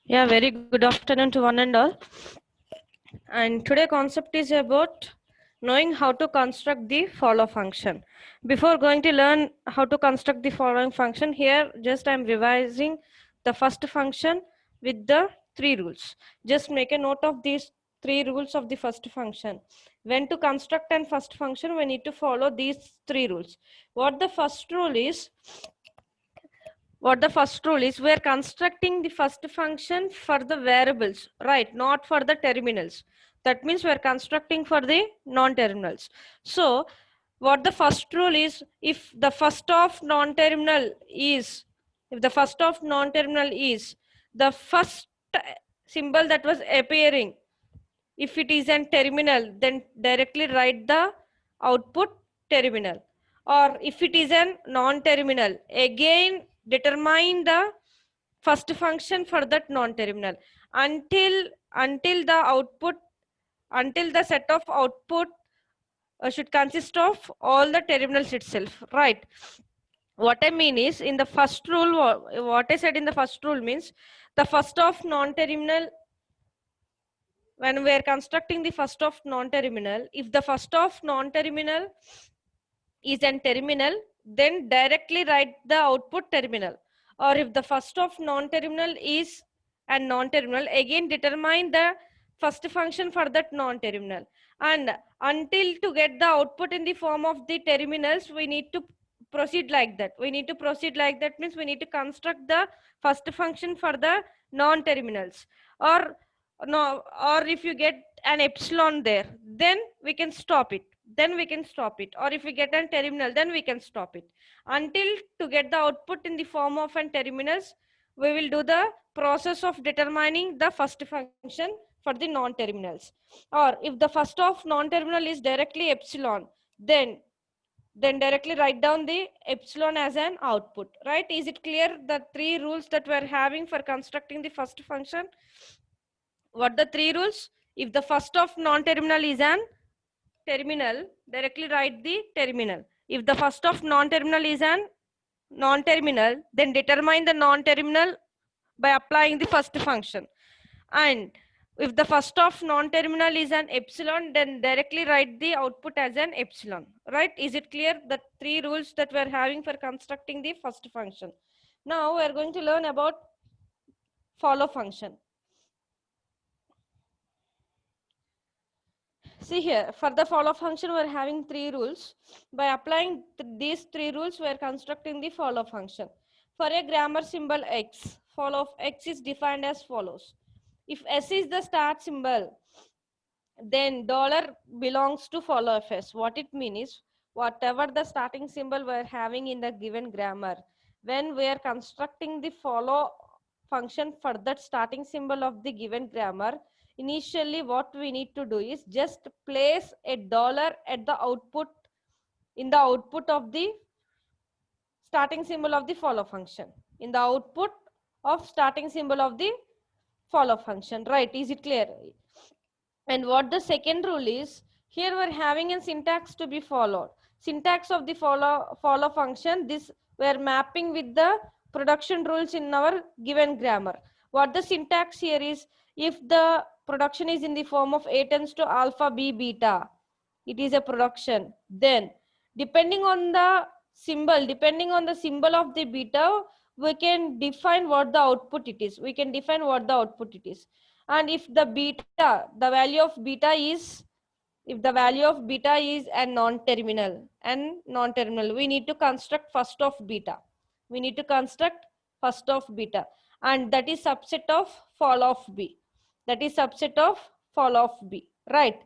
Yeah, very good afternoon to one and all. And today concept is about knowing how to construct the follow function. Before going to learn how to construct the following function, here just I'm revising the first function with the three rules. Just make a note of these three rules of the first function. When to construct an first function, we need to follow these three rules. What the first rule is, we are constructing the first function for the variables, right? Not for the terminals. That means we are constructing for the non-terminals. So what the first rule is, if the first of non-terminal is, the first symbol that was appearing, if it is an terminal, then directly write the output terminal. Or if it is an non-terminal, again determine the first function for that non-terminal until the output, until the set of output should consist of all the terminals itself, right? What I mean is, in the first rule, what I said in the first rule means the first of non-terminal, when we are constructing the first of non-terminal, if the first of non-terminal is an terminal, then directly write the output terminal. Or if the first of non-terminal is a non-terminal, again determine the first function for that non-terminal. And until to get the output in the form of the terminals, we need to proceed like that. We need to proceed like that means we need to construct the first function for the non-terminals. Or no, or if you get an epsilon there, then we can stop it, or if we get a terminal, then we can stop it. Until to get the output in the form of an terminals, we will do the process of determining the first function for the non-terminals. Or if the first of non-terminal is directly epsilon, then directly write down the epsilon as an output, right? Is it clear, the three rules that we're having for constructing the first function? What the three rules? If the first of non-terminal is an terminal, directly write the terminal. If the first of non-terminal is an non-terminal, then determine the non-terminal by applying the first function. And if the first of non-terminal is an epsilon, then directly write the output as an epsilon, right? Is it clear, the three rules that we're having for constructing the first function? Now we're going to learn about follow function. See here, for the follow function, we're having three rules. By applying these three rules, we're constructing the follow function. For a grammar symbol x, follow of x is defined as follows. If s is the start symbol, then dollar belongs to follow of s. What it means is, whatever the starting symbol we're having in the given grammar, when we are constructing the follow function for that starting symbol of the given grammar, initially what we need to do is just place a dollar at the output, in the output of the starting symbol of the follow function, in the output of starting symbol of the follow function, right? Is it clear? And what the second rule is, here we're having a syntax to be followed. Syntax of the follow function, this we're mapping with the production rules in our given grammar. What the syntax here is, if the production is in the form of A tends to alpha, B, beta, it is a production. Then depending on the symbol of the beta, we can define what the output it is. And if the beta, the value of beta is, if the value of beta is a non-terminal, we need to construct first of beta. And that is subset of fall of b. Right?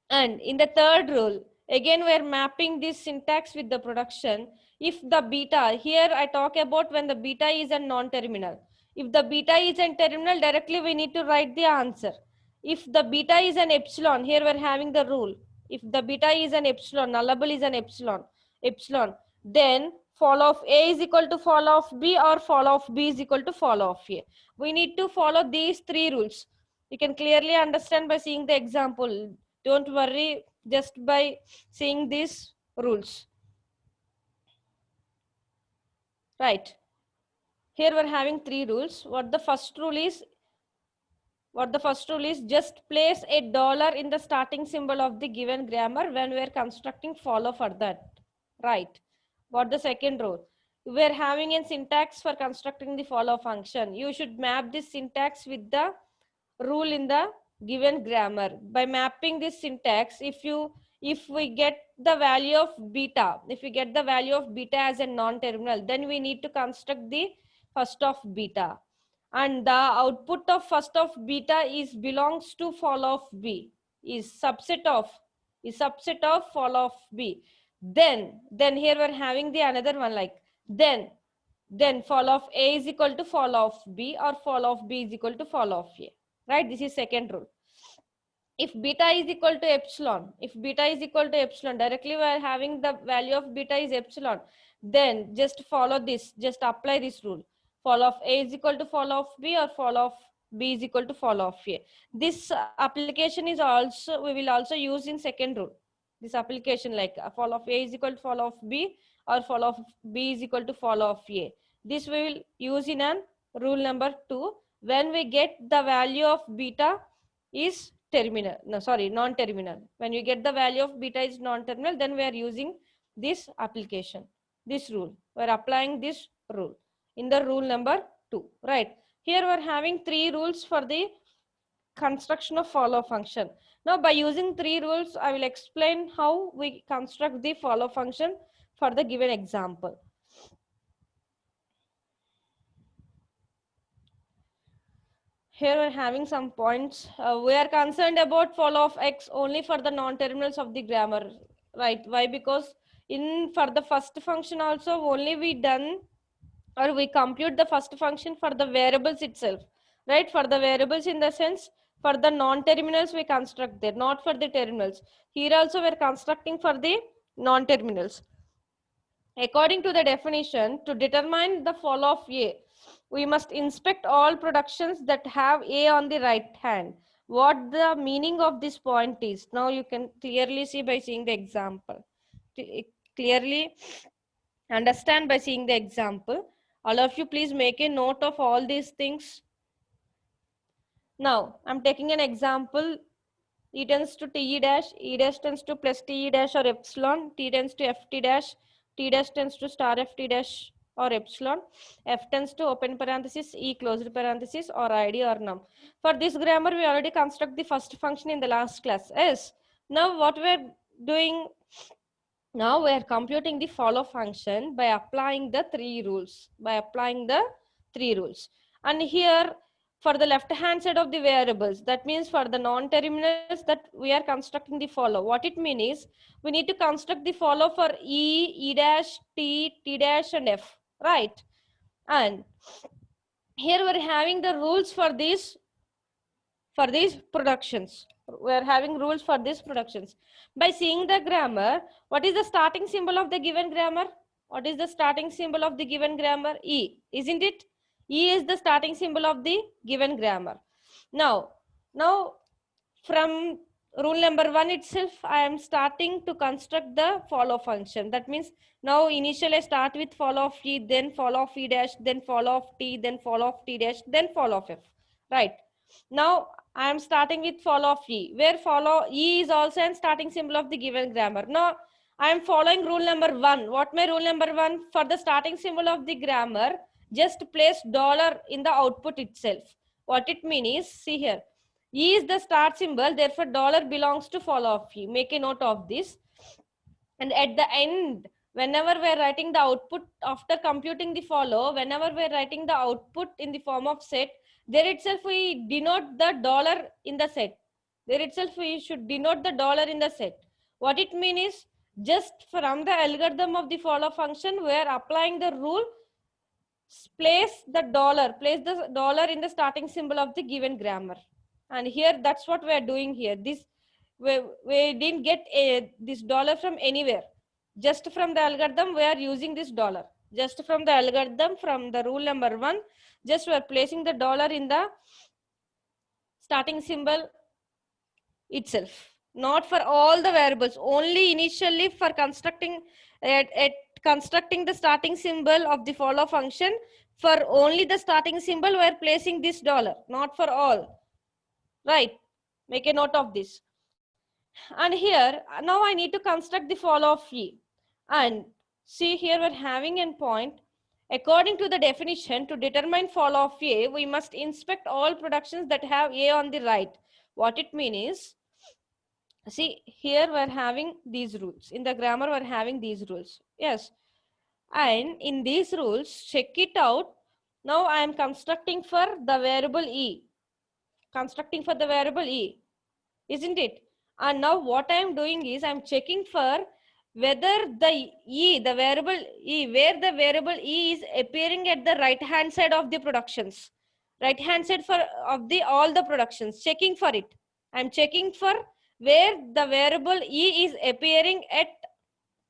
And in the third rule, again we are mapping this syntax with the production. If the beta, here I talk about when the beta is a non-terminal. If the beta is a terminal, directly we need to write the answer. If the beta is an epsilon, here we're having the rule. If the beta is an epsilon, nullable is an epsilon, then fall of A is equal to fall of B, or fall of B is equal to fall of A. We need to follow these three rules. You can clearly understand by seeing the example. Don't worry just by seeing these rules. Right. Here we're having three rules. What the first rule is, just place a dollar in the starting symbol of the given grammar when we're constructing follow for that, right? What the second rule? We're having a syntax for constructing the follow function. You should map this syntax with the rule in the given grammar. By mapping this syntax, if we get the value of beta, as a non-terminal, then we need to construct the first of beta, and the output of first of beta is belongs to fall of b, is subset of fall of b. Then here we're having the another one, like then fall of a is equal to fall of b, or fall of b is equal to fall of a, right? This is second rule. If beta is equal to epsilon, directly we are having the value of beta is epsilon, then just follow this, just apply this rule. Fall of a is equal to fall of b, or fall of b is equal to fall of a. This application is also, we will also use in second rule. This application, like fall of a is equal to fall of b, or fall of b is equal to fall of a. This we will use in an rule number 2 when we get the value of beta is terminal, no sorry, non-terminal. When you get the value of beta is non-terminal, then we are using this application, this rule. We are applying this rule in the rule number 2, right? Here we are having three rules for the construction of follow function. Now by using three rules, I will explain how we construct the follow function for the given example. Here we're having some points. We are concerned about follow of x only for the non-terminals of the grammar, right? Why? Because for the first function also only we done, or we compute the first function for the variables itself, right? For the variables, in the sense, for the non-terminals we construct there, not for the terminals. Here also we're constructing for the non-terminals. According to the definition, to determine the fall of A, we must inspect all productions that have A on the right hand. What the meaning of this point is, now you can clearly see by seeing the example. Clearly understand by seeing the example. All of you please make a note of all these things. Now I'm taking an example. E tends to TE dash, E dash tends to plus TE dash or epsilon, T tends to FT dash, T dash tends to star FT dash or epsilon, F tends to open parenthesis, E closed parenthesis, or ID or num. For this grammar, we already construct the first function in the last class. Yes. Now what we're doing, now we're computing the follow function by applying the three rules, And here, for the left hand side of the variables, that means for the non-terminals that we are constructing the follow. What it means is, we need to construct the follow for E, E dash, T, T dash, and F, right? And here we're having the rules for these productions. We are having rules for these productions. By seeing the grammar, what is the starting symbol of the given grammar? What is the starting symbol of the given grammar? E, isn't it? E is the starting symbol of the given grammar. Now from rule number 1 itself, I am starting to construct the follow function. That means now initially I start with follow of E, then follow of E dash, then follow of T, then follow of T dash, then follow of F, right? Now I am starting with follow of E, where follow E is also a starting symbol of the given grammar. Now I am following rule number 1. What my rule number 1? For the starting symbol of the grammar, just place dollar in the output itself. What it means is, see here, E is the start symbol, therefore dollar belongs to follow of E. Make a note of this. And at the end, whenever we're writing the output after computing the follow, whenever we're writing the output in the form of set, there itself we denote the dollar in the set. There itself we should denote the dollar in the set. What it means is, just from the algorithm of the follow function, we are applying the rule, place the dollar in the starting symbol of the given grammar. And here, that's what we are doing here. This we didn't get this dollar from anywhere. Just from the algorithm, we are using this dollar. Just from the algorithm, from the rule number 1, just we are placing the dollar in the starting symbol itself. Not for all the variables, only initially for constructing constructing the starting symbol of the follow function For only the starting symbol, we are placing this dollar, not for all. Right? Make a note of this. And here, now I need to construct the follow of E. And see here, we're having an point. According to the definition, to determine follow of A, we must inspect all productions that have A on the right. What it means is, see here we're having these rules. In the grammar, we're having these rules. Yes. And in these rules, check it out. Now I am constructing for the variable E. Constructing for the variable E. Isn't it? And now what I am doing is I am checking for whether the E, the variable E, where the variable E is appearing at the right hand side of the productions. Right hand side for of the all the productions. Checking for it. I am checking for where the variable E is appearing at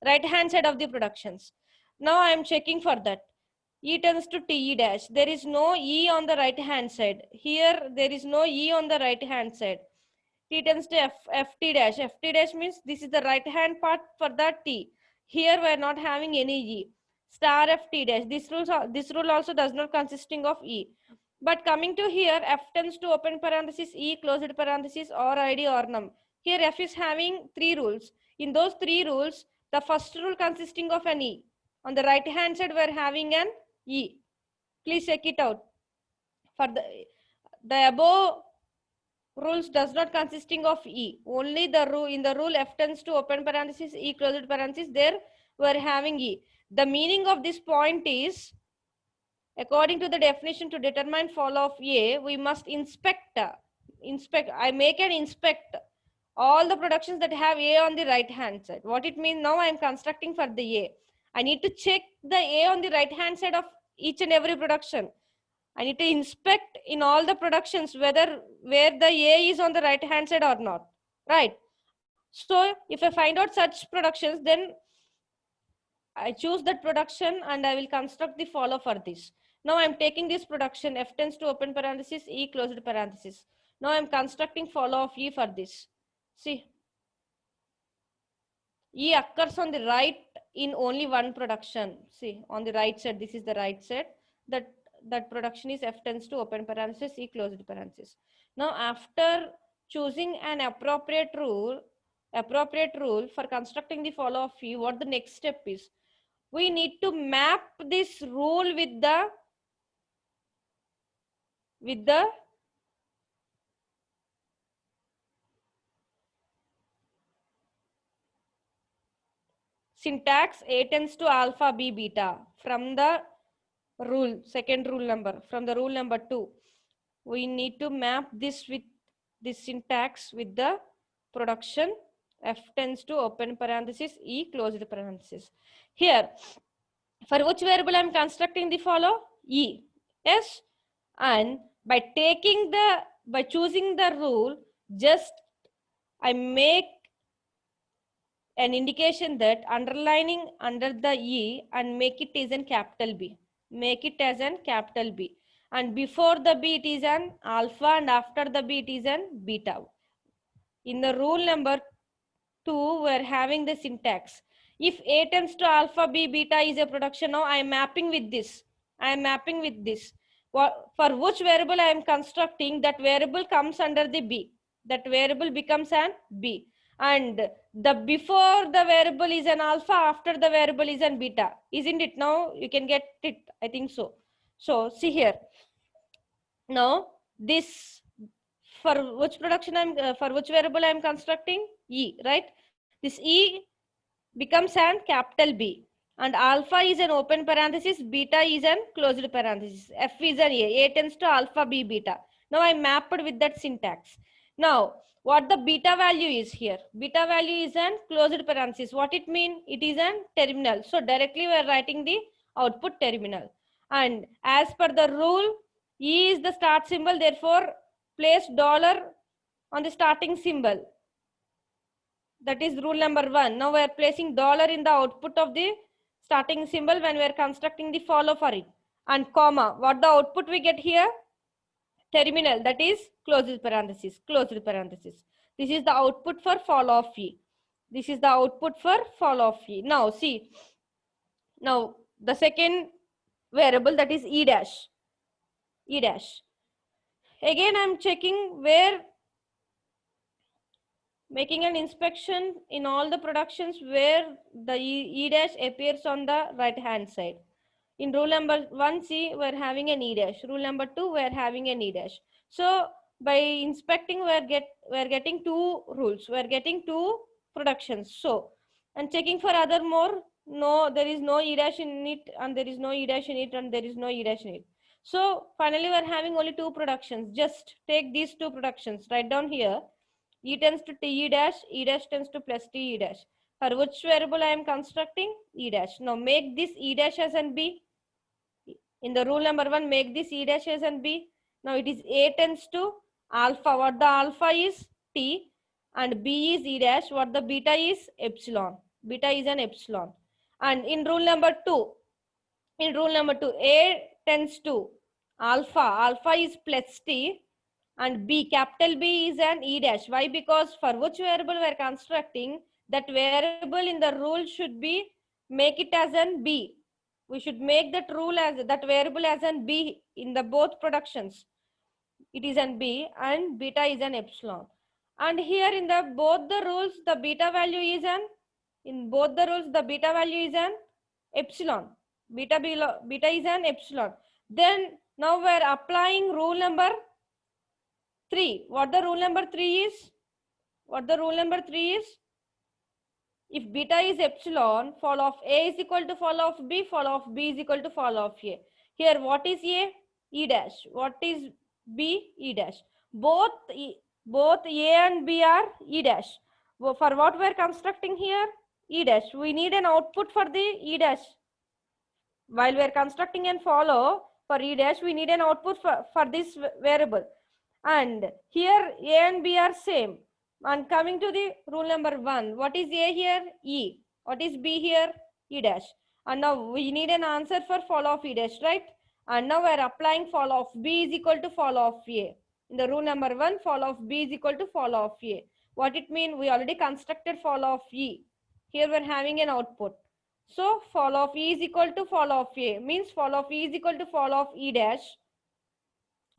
right hand side of the productions. Now I am checking for that. E tends to TE dash. There is no E on the right hand side. Here there is no E on the right hand side. T tends to FT dash. FT dash means this is the right hand part for the T. Here we are not having any E. Star FT dash. This rule also does not consisting of E. But coming to here, F tends to open parenthesis, E closed parenthesis, or ID or num. Here F is having three rules. In those three rules, the first rule consisting of an E. On the right hand side, we are having an E. Please check it out. For the above rules does not consisting of E. Only the rule in the rule F tends to open parenthesis, E closed parenthesis, there we are having E. The meaning of this point is, according to the definition, to determine follow of A, we must inspect. I make an inspect all the productions that have A on the right hand side. What it means, now I am constructing for the A. I need to check the A on the right hand side of each and every production. I need to inspect in all the productions whether where the A is on the right hand side or not. Right. So if I find out such productions, then I choose that production and I will construct the follow for this. Now I'm taking this production, F tends to open parenthesis, E closed parenthesis. Now I'm constructing follow of E for this. See, E occurs on the right in only one production. See, on the right side, this is the right side. That production is F tends to open parenthesis, E closed parenthesis. Now after choosing an appropriate rule for constructing the follow of E, what the next step is? We need to map this rule with the syntax A tends to alpha B beta from the rule, second rule number, from the rule number 2. We need to map this with this syntax with the production F tends to open parenthesis, E closed parenthesis. Here, for which variable I am constructing the follow? E. Yes. And by choosing the rule, just I make an indication that underlining under the E and make it as an capital B. Make it as an capital B. And before the B it is an alpha and after the B it is an beta. In the rule number 2, we are having the syntax. If A tends to alpha, B beta is a production, now I am mapping with this. For which variable I am constructing, that variable comes under the B. That variable becomes an B. And the before the variable is an alpha, after the variable is an beta. Isn't it? Now you can get it. I think so. So see here. Now this, for which variable I am constructing? E, right? This E becomes an capital B, and alpha is an open parenthesis, beta is an closed parenthesis, F is an A tends to alpha, B beta. Now I mapped with that syntax. Now what the beta value is here? Beta value is an closed parenthesis. What it mean? It is an terminal. So directly we are writing the output terminal. And as per the rule, E is the start symbol, therefore place dollar on the starting symbol. That is rule number 1. Now we are placing dollar in the output of the starting symbol when we are constructing the follow for it. And comma, what the output we get here? Terminal, that is closed parenthesis. This is the output for follow of E. Now see, now the second variable, that is e dash. E dash. Again, I'm checking where, making an inspection in all the productions where the e dash appears on the right hand side. In rule number 1, see, we're having an e dash. Rule number 2, we're having an e dash. So by inspecting, we're getting two rules. We're getting two productions. So, and checking for other more, no, there is no e dash in it, and there is no e dash in it, and there is no e dash in it. So finally, we're having only two productions. Just take these two productions, write down here. E tends to t e dash, e dash tends to plus t e dash. For which variable I am constructing? E dash. Now make this e dash as an b. In the rule number 1, make this e dash as an b. Now it is a tends to alpha. What the alpha is? T. And b is e dash. What the beta is? Epsilon. Beta is an epsilon. And in rule number 2, a tends to alpha. Alpha is plus t. And b, capital B, is an e dash. Why? Because for which variable we are constructing, that variable in the rule should be, make it as an b. We should make that rule as, that variable as an b in the both productions. It is an b and beta is an epsilon. And here in the both the rules, the beta value is an, in both the rules, the beta value is an epsilon. Beta is an epsilon. Then now we are applying rule number 3. What the rule number 3 is? What the rule number 3 is? If beta is epsilon, fall of A is equal to fall of B, fall of B is equal to fall of A. Here, what is A? E dash. What is B? E dash. Both A and B are E dash. For what we are constructing here? E dash. We need an output for the E dash. While we are constructing and follow for E dash, we need an output for this variable. And here A and B are same. And coming to the rule number 1, what is A here? E. What is B here? E dash. And now we need an answer for fall of E dash, right? And now we are applying fall of B is equal to fall of A. In the rule number 1, fall of B is equal to fall of A. What it means? We already constructed fall of E. Here we are having an output. So fall of E is equal to fall of A, means fall of E is equal to fall of E dash.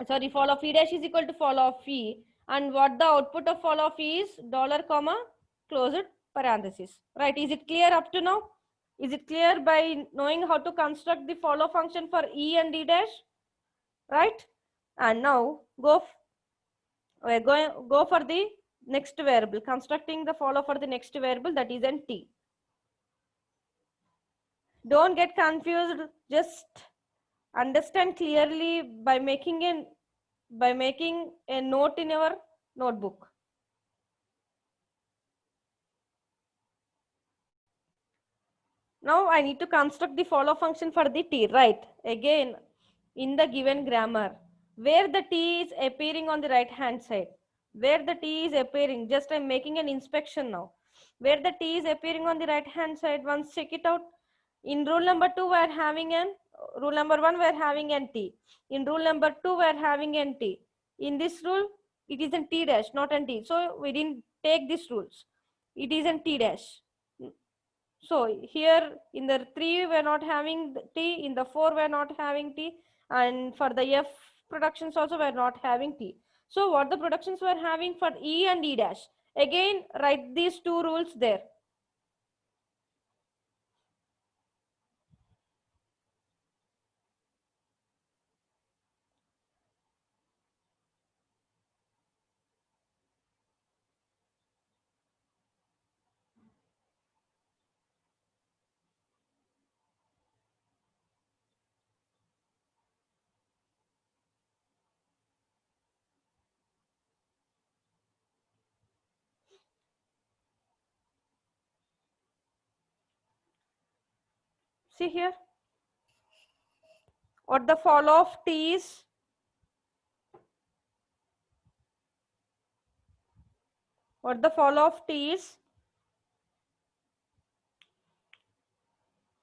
Sorry, fall of E dash is equal to fall of E. And what the output of fall of E is? Dollar comma closed parenthesis. Right? Is it clear up to now? Is it clear by knowing how to construct the follow function for E and E dash? Right? And now go for the next variable, constructing the follow for the next variable, that is an T. Don't get confused. Just understand clearly by making a note in your notebook. Now I need to construct the follow function for the T, right? Again, in the given grammar, where the T is appearing on the right hand side, where the T is appearing, just I'm making an inspection now. Where the T is appearing on the right hand side, once check it out. In rule number 2, we are having an, rule number 1, we are having an T. In rule number 2, we are having an T. In this rule, it is an T dash, not an T. So we didn't take these rules. It is an T dash. So here in the 3, we are not having T. In the 4, we are not having T. And for the F productions also, we are not having T. So what the productions we are having for E and E dash? Again, write these two rules there. See here. What the follow of T is? What the follow of T is?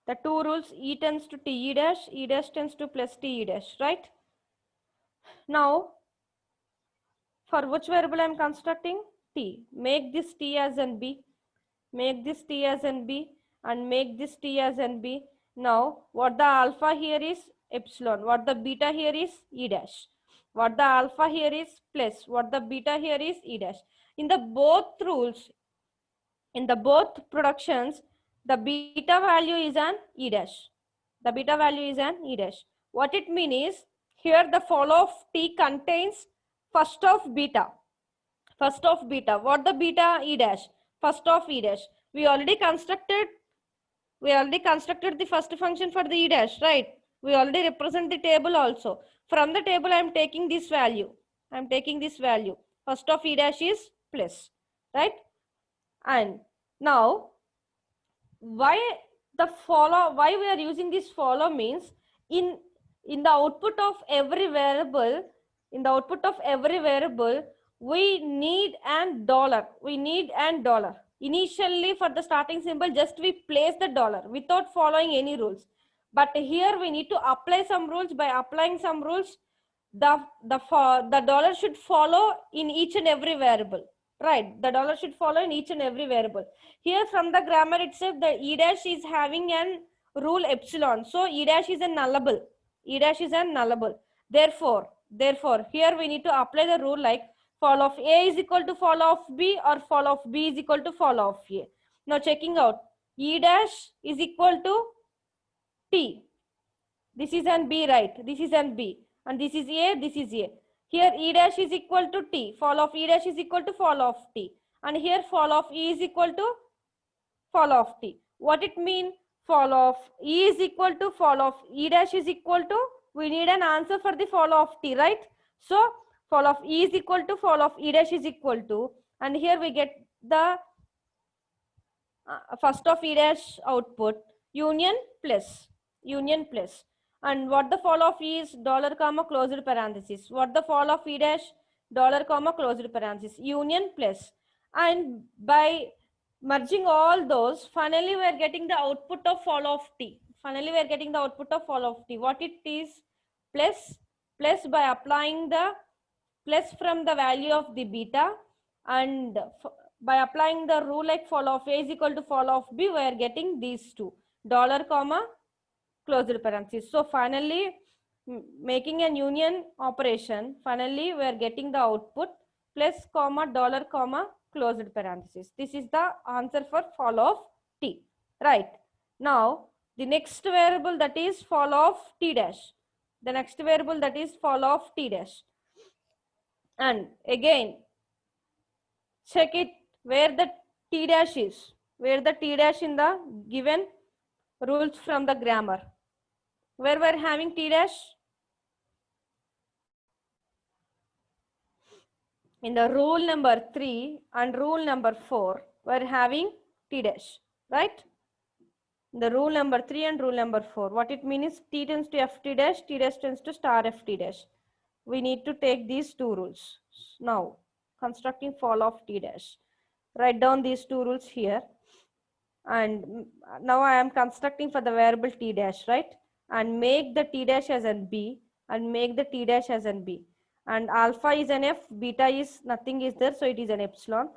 The two rules, E tends to T E dash tends to plus T E dash, right? Now, for which variable I am constructing? T. Make this T as an B. Make this T as an B and make this T as an B. Now, what the alpha here is? epsilon. What the beta here is E dash. What the alpha here is plus. What the beta here is E dash. In the both rules, in the both productions, the beta value is an E dash. The beta value is an E dash. What it means is, here the follow of T contains first of beta. First of beta. What the beta E dash? First of E dash. We already constructed the first function for the E dash, right? We already represent the table also. From the table, I am taking this value. First of E dash is plus, right? And now, why we are using this follow means, in the output of every variable, we need an dollar. Initially, for the starting symbol, just we place the dollar without following any rules. But here we need to apply some rules. By applying some rules, the dollar should follow in each and every variable. Right, the dollar should follow in each and every variable. Here from the grammar itself, the E dash is having an rule epsilon. So E dash is a nullable. Therefore, here we need to apply the rule like fall of A is equal to fall of B, or fall of B is equal to fall of A. Now checking out, E dash is equal to T. This is an B, right? This is an B. And this is A, this is A. Here E dash is equal to T. Fall of E dash is equal to fall of T. And here fall of E is equal to fall of T. What it mean? Fall of E is equal to fall of E dash is equal to, we need an answer for the fall of T, right? So fall of E is equal to fall of E dash is equal to, and here we get the first of E dash output union plus. And what the fall of E is dollar comma closed parenthesis. What the fall of E dash dollar comma closed parenthesis union plus. And by merging all those, finally we are getting the output of fall of T. What it is? Plus by applying the plus from the value of the beta, and by applying the rule like fall of A is equal to fall of B, we are getting these two, dollar comma closed parenthesis. So finally, making an union operation, finally we are getting the output plus comma dollar comma closed parenthesis. This is the answer for fall of T, right? Now the next variable, that is fall of T dash. And again, check it where the T dash is, in the given rules from the grammar. Where we're having T dash? In the rule number 3 and rule number 4, we're having T dash, right? The rule number 3 and rule number 4. What it means is T tends to Ft dash, T dash tends to star Ft dash. We need to take these two rules. Now, constructing fall of T dash. Write down these two rules here. And now I am constructing for the variable T dash, right? And make the T dash as an B, and make the T dash as an B. And alpha is an F, beta is nothing is there, so it is an epsilon.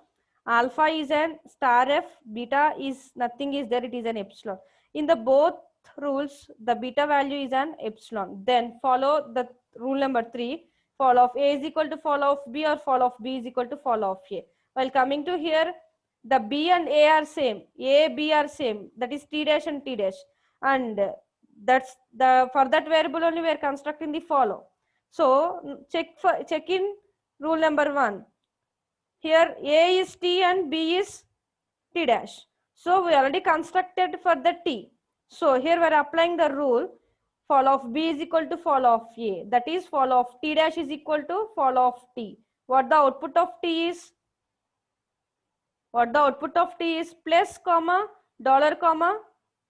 Alpha is an star F, beta is nothing is there, it is an epsilon. In the both rules, the beta value is an epsilon. Then follow the rule number 3, fall of A is equal to fall of B, or fall of B is equal to fall of A. While coming to here, the B and A are same, A, B are same, that is T dash and T dash. And that's the, for that variable only we are constructing the follow. So check in rule number 1. Here A is T and B is T dash. So we already constructed for the T. So here we are applying the rule fall of B is equal to fall of A. That is fall of T dash is equal to fall of T. What the output of T is? Plus comma dollar comma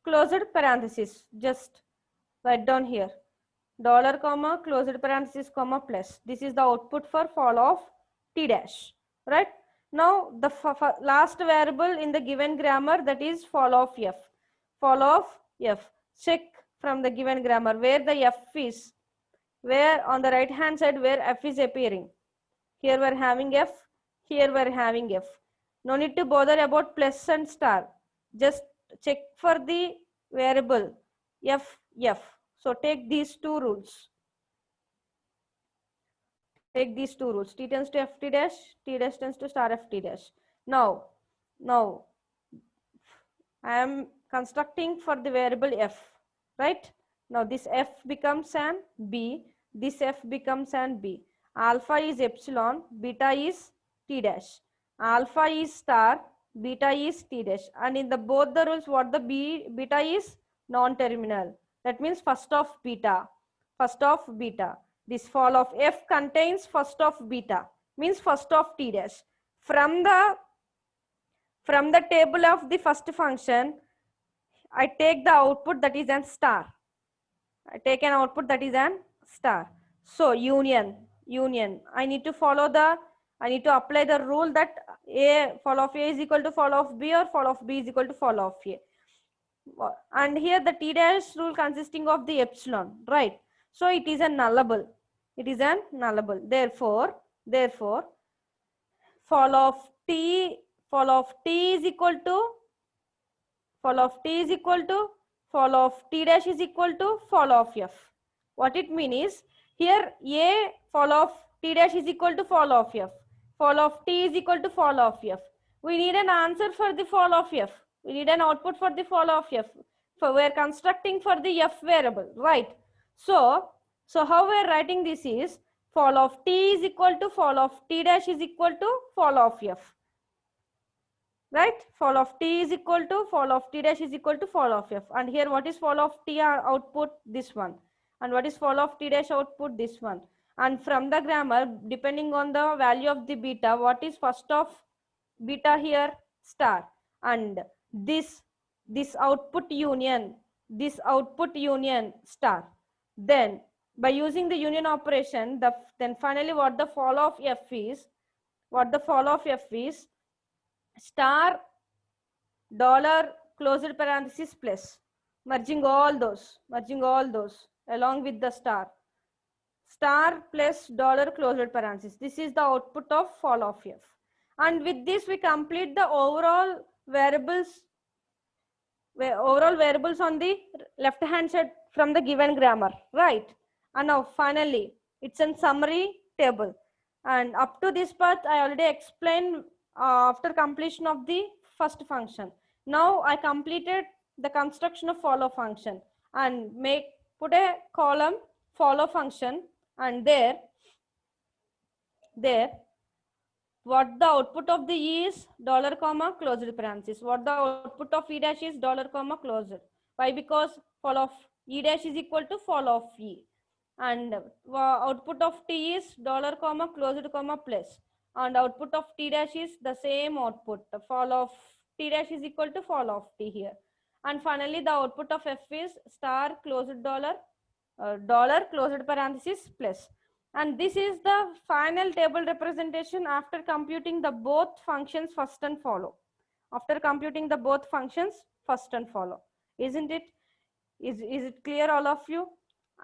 closed parenthesis. Just write down here. Dollar comma closed parenthesis comma plus. This is the output for fall of T dash, right? Now the last variable in the given grammar, that is fall of F. Check from the given grammar where the F is, where on the right hand side where F is appearing. Here we are having F, here we are having F. No need to bother about plus and star. Just check for the variable F. So take these two rules. Take these two rules. T tends to ft dash, T dash tends to star ft dash. Now I am constructing for the variable f, right? Now this f becomes an b, this f becomes an b. Alpha is epsilon, beta is t dash. Alpha is star, beta is t dash. And in the both the rules, what the beta is? Non-terminal. That means first of beta. First of beta. This fall of f contains first of beta, means first of t dash. From the table of the first function, I take the output that is an star. I take an output that is an star. So union. I need to apply the rule that fall of A is equal to fall of B, or fall of B is equal to fall of A. And here the T dash rule consisting of the epsilon, right? So it is a nullable. It is a nullable. Therefore, fall of T is equal to fall of T dash is equal to fall of F. What it means is, here A fall of T dash is equal to fall of F. Fall of T is equal to fall of F. We need an answer for the fall of F. We need an output for the fall of F. So we are constructing for the F variable, right? So how we are writing this is, fall of T is equal to fall of T dash is equal to fall of F. Right? Fall of T is equal to fall of T dash is equal to fall of F. And here what is fall of T output? This one. And what is fall of T dash output? This one. And from the grammar, depending on the value of the beta, what is first of beta here? Star. And this output union star. Then by using the union operation, then finally what the fall of F is? Star dollar closed parenthesis plus, merging all those along with the star plus dollar closed parenthesis. This is the output of fall of F. And with this we complete the overall variables on the left hand side from the given grammar, right? And now finally it's a summary table. And up to this part I already explained after completion of the first function. Now I completed the construction of follow function and put a column follow function, and there what the output of the E is dollar comma closed parenthesis. What the output of E dash is dollar comma closed. Why? Because fall of E dash is equal to fall of E. And output of T is dollar comma closed comma plus. And output of T dash is the same output. The fall of T dash is equal to fall of T here. And finally the output of F is star closed dollar closed parenthesis plus. And this is the final table representation after computing the both functions first and follow. After computing the both functions first and follow. Isn't it? Is it clear, all of you?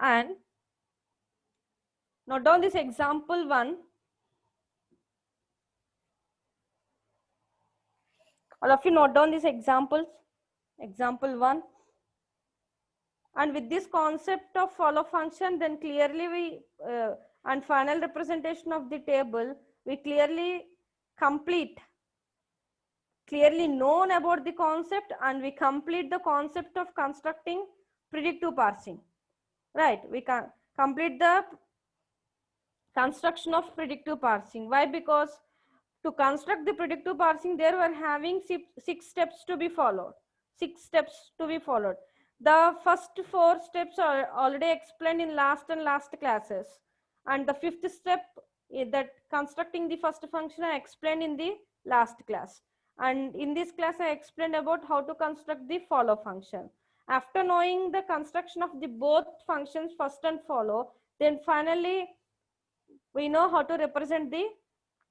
And note down this example 1. All of you note down these examples. Example 1. And with this concept of follow function, then clearly and final representation of the table, we clearly known about the concept, and we complete the concept of constructing predictive parsing, right? We can complete the construction of predictive parsing. Why? Because to construct the predictive parsing, there were having 6 steps to be followed. The first 4 steps are already explained in last classes, and the 5th step is that constructing the first function I explained in the last class. And in this class I explained about how to construct the follow function. After knowing the construction of the both functions first and follow, then finally we know how to represent the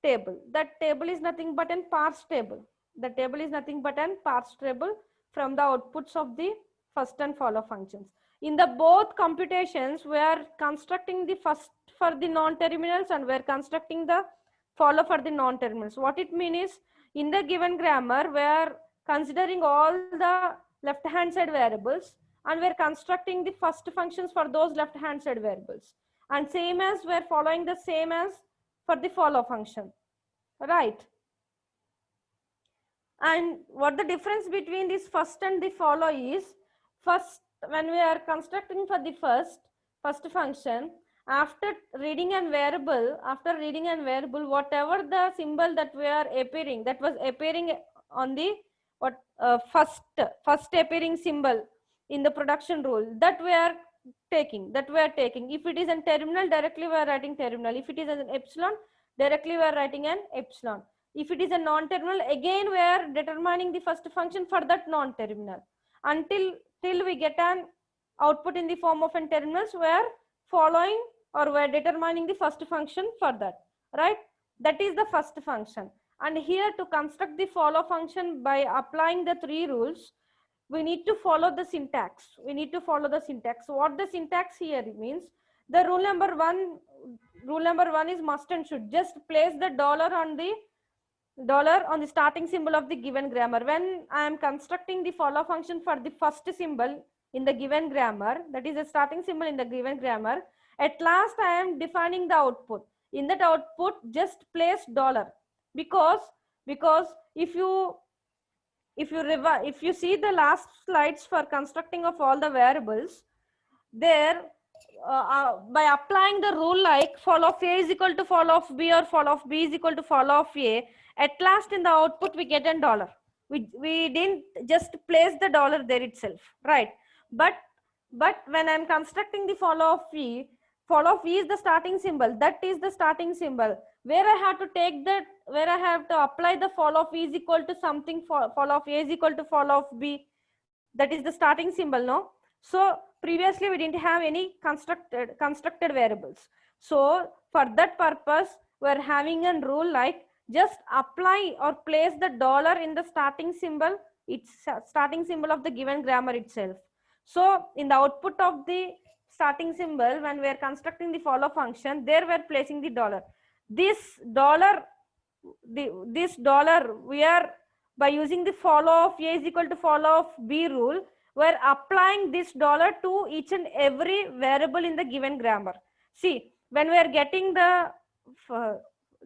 table. That table is nothing but an parse table. The table is nothing but an parse table from the outputs of the first and follow functions. In the both computations, we are constructing the first for the non-terminals and we are constructing the follow for the non-terminals. What it means is, in the given grammar, we are considering all the left-hand side variables, and we're constructing the first functions for those left-hand side variables. And same as we're following the same as for the follow function, right? And what the difference between this first and the follow is, first, when we are constructing for the first function, after reading and variable, whatever the symbol that we are appearing, that was appearing on the first appearing symbol in the production rule, that we are taking. If it is a terminal, directly we are writing terminal. If it is an epsilon, directly we are writing an epsilon. If it is a non-terminal, again we are determining the first function for that non-terminal. Till we get an output in the form of an terminals, we are following or we are determining the first function for that, right? That is the first function. And here, to construct the follow function by applying the three rules, we need to follow the syntax. What the syntax here means, the rule number one is must and should. Just place the dollar on the starting symbol of the given grammar. When I am constructing the follow function for the first symbol in the given grammar, that is a starting symbol in the given grammar, at last I am defining the output. In that output, just place dollar, because if you see the last slides for constructing of all the variables, there by applying the rule like fall of A is equal to fall of B, or fall of B is equal to fall of A, at last in the output we get a dollar. We didn't just place the dollar there itself, right? But when I'm constructing the fall of E is the starting symbol. That is the starting symbol where I have to apply the fall of E is equal to something, fall of A is equal to fall of B. That is the starting symbol, no? So previously we didn't have any constructed variables. So for that purpose, we're having a rule like just apply or place the dollar in the starting symbol. It's starting symbol of the given grammar itself. So in the output of the starting symbol, when we are constructing the follow function, there we are placing the dollar. This dollar, we are, by using the follow of A is equal to follow of B rule, we are applying this dollar to each and every variable in the given grammar. See, when we are getting the,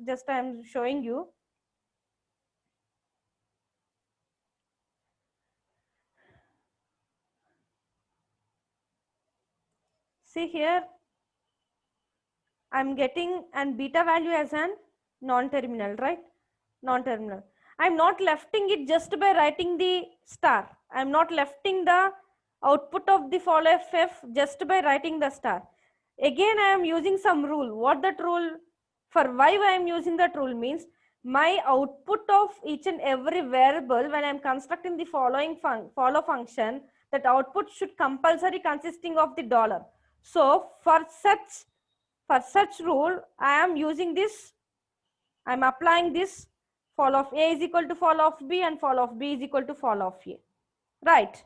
just I am showing you. See here, I'm getting an beta value as an non-terminal, right? Non-terminal. I'm not lefting it just by writing the star. I'm not lefting the output of the follow FF just by writing the star. Again, I am using some rule. What that rule, for why I am using that rule means, my output of each and every variable when I am constructing the follow function, that output should compulsory consisting of the dollar. So for such rule, I am using this, I am applying this fall of A is equal to fall of B and fall of B is equal to fall of A, right?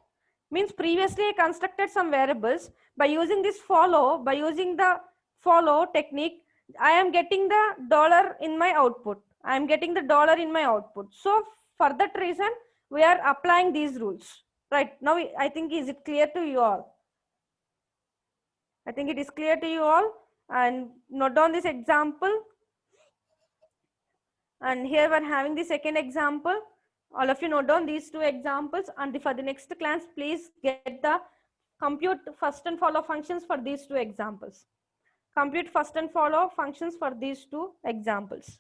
Means previously I constructed some variables. By using this by using the follow technique, I am getting the dollar in my output. So for that reason, we are applying these rules, right? Now, I think, is it clear to you all? I think it is clear to you all. And note down this example. And here we're having the second example. All of you note down these two examples, and for the next class, please get the compute first and follow functions for these two examples. Compute first and follow functions for these two examples.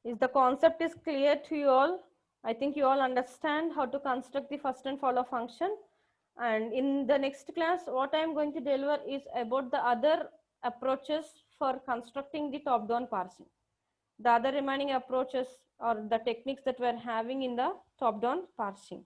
If the concept is clear to you all, I think you all understand how to construct the first and follow function. And in the next class, what I am going to deliver is about the other approaches for constructing the top-down parsing. The other remaining approaches or the techniques that we're having in the top-down parsing.